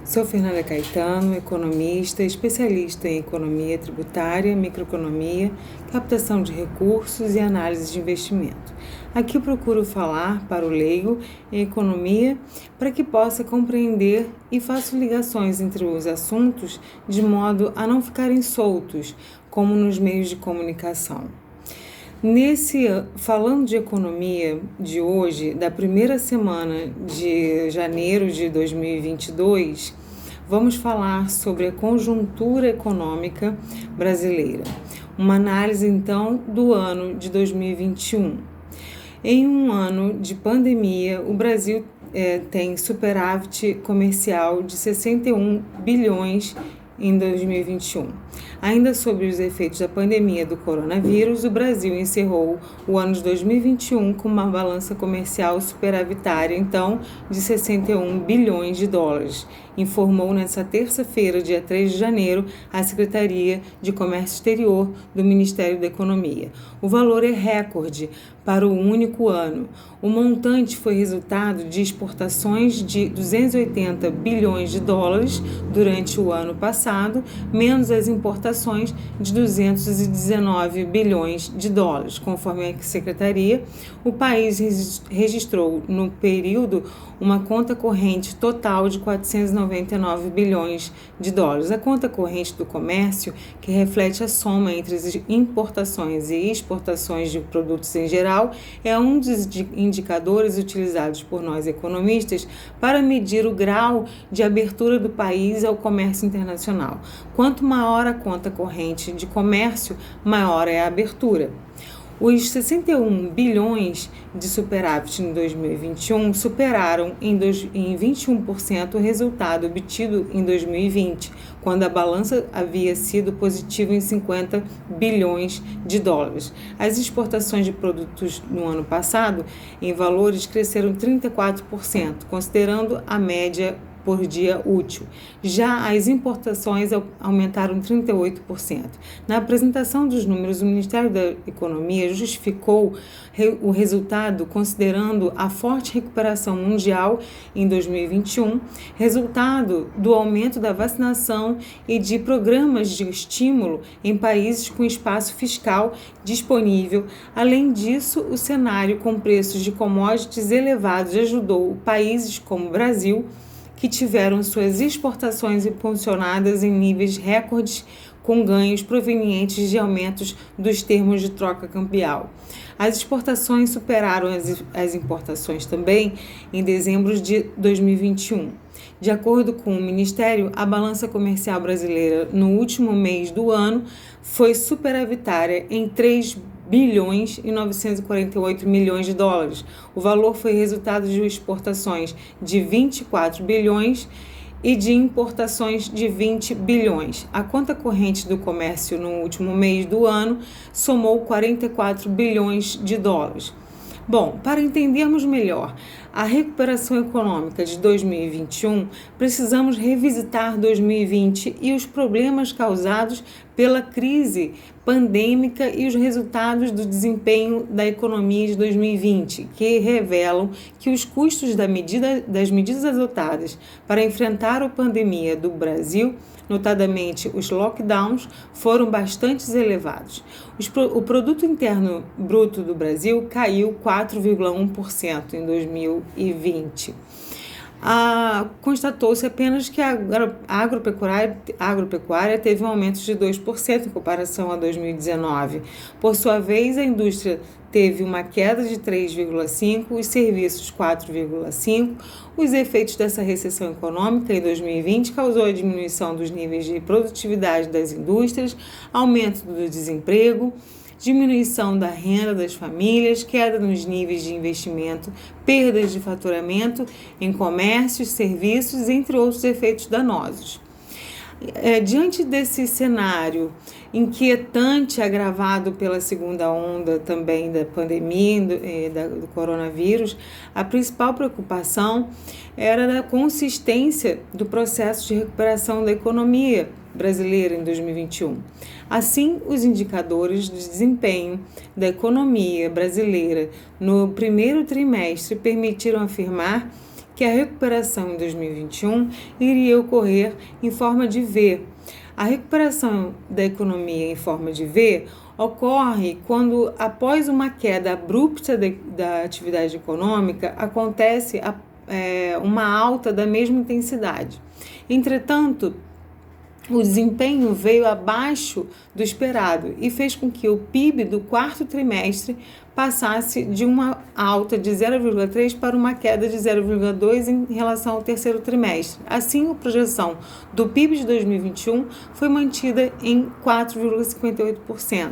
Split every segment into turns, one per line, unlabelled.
Sou Fernanda Caetano, economista, especialista em economia tributária, microeconomia, captação de recursos e análise de investimento. Aqui procuro falar para o leigo em economia para que possa compreender e faço ligações entre os assuntos de modo a não ficarem soltos, como nos meios de comunicação. Falando de economia de hoje, da primeira semana de janeiro de 2022, vamos falar sobre a conjuntura econômica brasileira. Uma análise, então, do ano de 2021. Em um ano de pandemia, o Brasil tem superávit comercial de 61 bilhões em 2021. Ainda sobre os efeitos da pandemia do coronavírus, o Brasil encerrou o ano de 2021 com uma balança comercial superavitária, então, de 61 bilhões de dólares, informou nesta terça-feira, dia 3 de janeiro, a Secretaria de Comércio Exterior do Ministério da Economia. O valor é recorde para o único ano. O montante foi resultado de exportações de 280 bilhões de dólares durante o ano passado, menos as importações de 219 bilhões de dólares. Conforme a Secretaria, o país registrou no período uma conta corrente total de 499 bilhões de dólares. A conta corrente do comércio, que reflete a soma entre as importações e exportações de produtos em geral, é um dos indicadores utilizados por nós economistas para medir o grau de abertura do país ao comércio internacional. Quanto maior a conta corrente de comércio, maior é a abertura. Os 61 bilhões de superávit em 2021 superaram em 21% o resultado obtido em 2020, quando a balança havia sido positiva em 50 bilhões de dólares. As exportações de produtos no ano passado, em valores, cresceram 34%, considerando a média por dia útil. Já as importações aumentaram 38%. Na apresentação dos números, o Ministério da Economia justificou o resultado considerando a forte recuperação mundial em 2021, resultado do aumento da vacinação e de programas de estímulo em países com espaço fiscal disponível. Além disso, o cenário com preços de commodities elevados ajudou países como o Brasil, que tiveram suas exportações impulsionadas em níveis recordes, com ganhos provenientes de aumentos dos termos de troca cambial. As exportações superaram as importações também em dezembro de 2021. De acordo com o Ministério, a balança comercial brasileira no último mês do ano foi superavitária em 3 bilhões e 948 milhões de dólares. O valor foi resultado de exportações de 24 bilhões e de importações de 20 bilhões. A conta corrente do comércio no último mês do ano somou 44 bilhões de dólares. Bom, para entendermos melhor a recuperação econômica de 2021, precisamos revisitar 2020 e os problemas causados pela crise pandêmica e os resultados do desempenho da economia de 2020, que revelam que os custos das medidas adotadas para enfrentar a pandemia do Brasil, notadamente os lockdowns, foram bastante elevados. O produto interno bruto do Brasil caiu 4,1% em 2020. Constatou-se apenas que a agropecuária teve um aumento de 2% em comparação a 2019. Por sua vez, a indústria teve uma queda de 3,5%, os serviços 4,5%. Os efeitos dessa recessão econômica em 2020 causou a diminuição dos níveis de produtividade das indústrias, aumento do desemprego, diminuição da renda das famílias, queda nos níveis de investimento, perdas de faturamento em comércios, serviços, entre outros efeitos danosos. Diante desse cenário inquietante, agravado pela segunda onda também da pandemia do coronavírus, a principal preocupação era da consistência do processo de recuperação da economia brasileira em 2021. Assim, os indicadores de desempenho da economia brasileira no primeiro trimestre permitiram afirmar que a recuperação em 2021 iria ocorrer em forma de V. A recuperação da economia em forma de V ocorre quando, após uma queda abrupta da atividade econômica, acontece uma alta da mesma intensidade. Entretanto, o desempenho veio abaixo do esperado e fez com que o PIB do quarto trimestre passasse de uma alta de 0,3 para uma queda de 0,2 em relação ao terceiro trimestre. Assim, a projeção do PIB de 2021 foi mantida em 4,58%.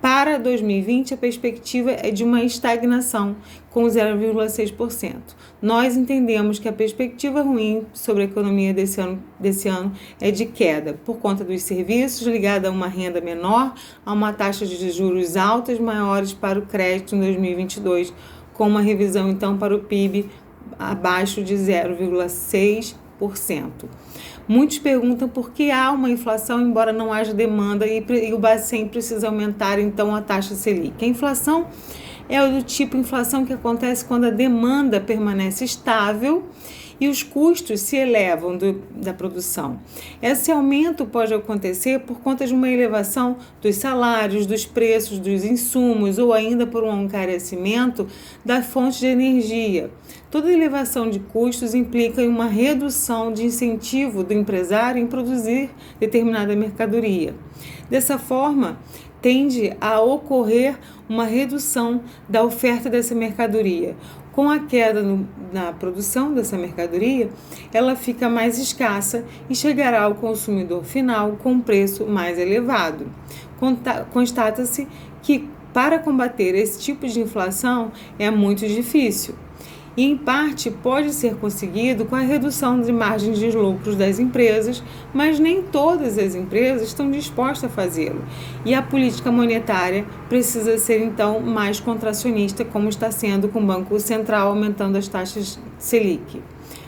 Para 2020, a perspectiva é de uma estagnação, com 0,6%. Nós entendemos que a perspectiva ruim sobre a economia desse ano é de queda, por conta dos serviços ligada a uma renda menor, a uma taxa de juros altas maiores para o crédito em 2022, com uma revisão então para o PIB abaixo de 0,6%. Muitos perguntam por que há uma inflação, embora não haja demanda, e o Bacen precisa aumentar então a taxa Selic. A inflação é do tipo inflação que acontece quando a demanda permanece estável e os custos se elevam da produção. Esse aumento pode acontecer por conta de uma elevação dos salários, dos preços dos insumos ou ainda por um encarecimento da fonte de energia. Toda elevação de custos implica em uma redução de incentivo do empresário em produzir determinada mercadoria. Dessa forma, tende a ocorrer uma redução da oferta dessa mercadoria. Com a queda na produção dessa mercadoria, ela fica mais escassa e chegará ao consumidor final com um preço mais elevado. Constata-se que para combater esse tipo de inflação é muito difícil. E, em parte, pode ser conseguido com a redução de margens de lucros das empresas, mas nem todas as empresas estão dispostas a fazê-lo. E a política monetária precisa ser, então, mais contracionista, como está sendo com o Banco Central aumentando as taxas Selic.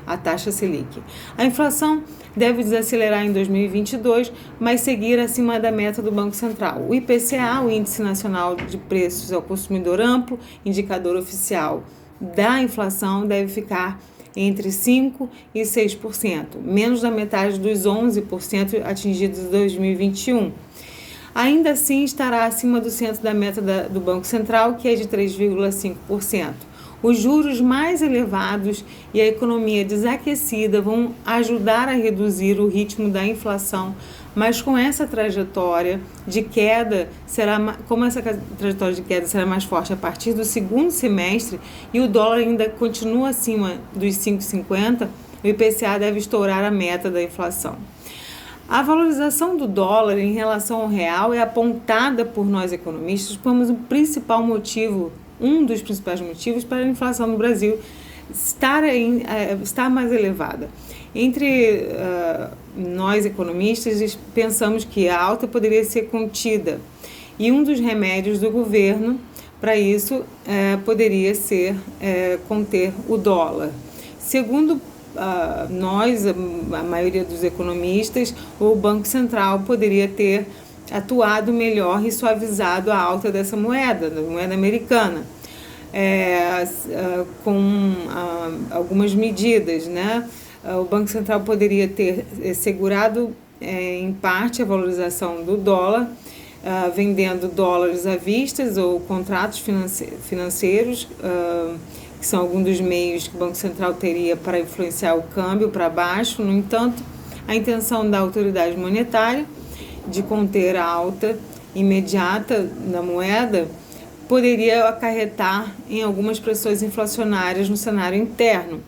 A taxa Selic. A inflação deve desacelerar em 2022, mas seguir acima da meta do Banco Central. O IPCA, o Índice Nacional de Preços ao Consumidor Amplo, indicador oficial da inflação, deve ficar entre 5% e 6%, menos da metade dos 11% atingidos em 2021. Ainda assim, estará acima do centro da meta do Banco Central, que é de 3,5%. Os juros mais elevados e a economia desaquecida vão ajudar a reduzir o ritmo da inflação, mas com essa trajetória de queda será mais forte a partir do segundo semestre e o dólar ainda continua acima dos 5,50, o IPCA deve estourar a meta da inflação. A valorização do dólar em relação ao real é apontada por nós economistas como o principal motivo, um dos principais motivos para a inflação no Brasil estar mais elevada. Entre nós economistas pensamos que a alta poderia ser contida e um dos remédios do governo para isso poderia ser conter o dólar. Segundo nós, a maioria dos economistas, o Banco Central poderia ter atuado melhor e suavizado a alta dessa moeda, da moeda americana, com algumas medidas, né? O Banco Central poderia ter segurado em parte a valorização do dólar, vendendo dólares à vista ou contratos financeiros, que são alguns dos meios que o Banco Central teria para influenciar o câmbio para baixo. No entanto, a intenção da autoridade monetária de conter a alta imediata da moeda poderia acarretar em algumas pressões inflacionárias no cenário interno.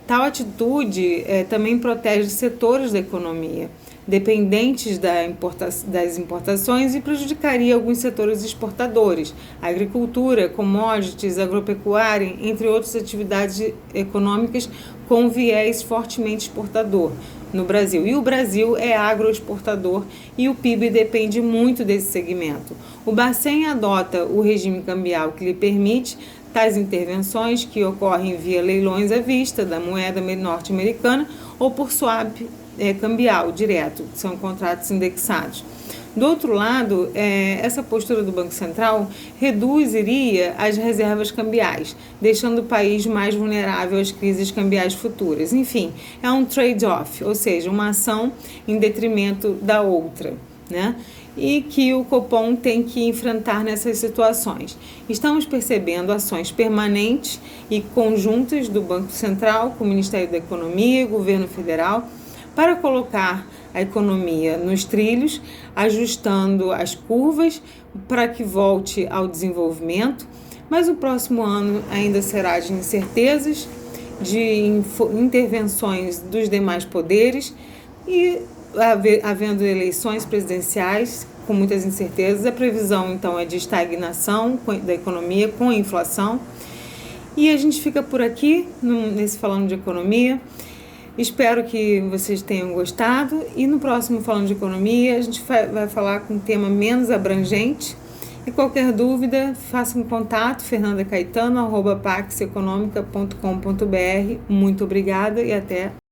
Tal atitude também protege setores da economia dependentes das importações e prejudicaria alguns setores exportadores, agricultura, commodities, agropecuária, entre outras atividades econômicas com viés fortemente exportador no Brasil. E o Brasil é agroexportador e o PIB depende muito desse segmento. O Bacen adota o regime cambial que lhe permite tais intervenções, que ocorrem via leilões à vista da moeda norte-americana ou por swap cambial direto, que são contratos indexados. Do outro lado, essa postura do Banco Central reduziria as reservas cambiais, deixando o país mais vulnerável às crises cambiais futuras. Enfim, é um trade-off, ou seja, uma ação em detrimento da outra, né? E que o Copom tem que enfrentar nessas situações. Estamos percebendo ações permanentes e conjuntas do Banco Central com o Ministério da Economia e o Governo Federal para colocar a economia nos trilhos, ajustando as curvas para que volte ao desenvolvimento, mas o próximo ano ainda será de incertezas, de intervenções dos demais poderes e havendo eleições presidenciais com muitas incertezas. A previsão então é de estagnação da economia com a inflação. E a gente fica por aqui nesse Falando de Economia. Espero que vocês tenham gostado e no próximo Falando de Economia a gente vai falar com um tema menos abrangente. E qualquer dúvida, faça um contato, fernandacaetano@paxeconomica.com.br. Muito obrigada e até